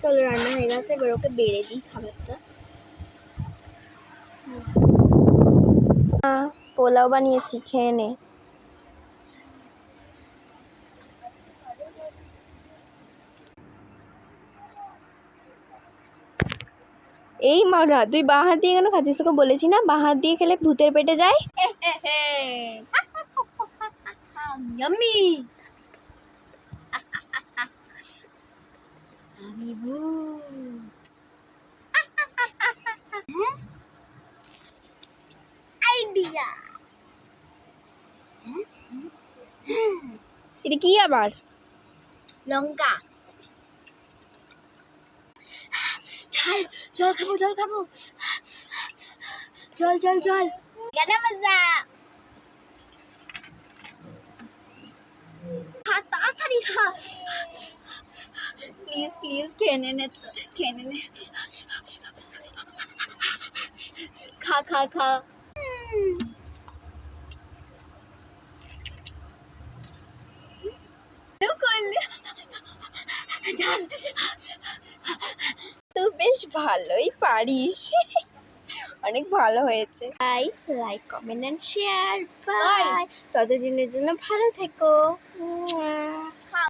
চলো রান্না হয়ে গেছে, এবার ওকে বেড়ে দিই খাবারটা। পোলাও বানিয়েছি, খেয়ে নে। এই মারা, তুই বাঁ হাত দিয়ে কেন খাচ্ছিস? তোকে বলেছি না বাঁ হাত দিয়ে খেলে ভূতের পেটে যায়। ইয়াম্মি। আমি আইডিয়া। এটা কি আবার? লঙ্কা। চল জল খাবো, জল খাবো, জল জল জল। কেন মজা? খা তাড়াতাড়ি খা, প্লিজ প্লিজ খেয়ে নে তো, খেয়ে নে। খা খা খা। তুই বেশ ভালোই পারিস, অনেক ভালো হয়েছে। Guys, like comment and share. Bye. ততদিনের জন্য ভালো থেকো।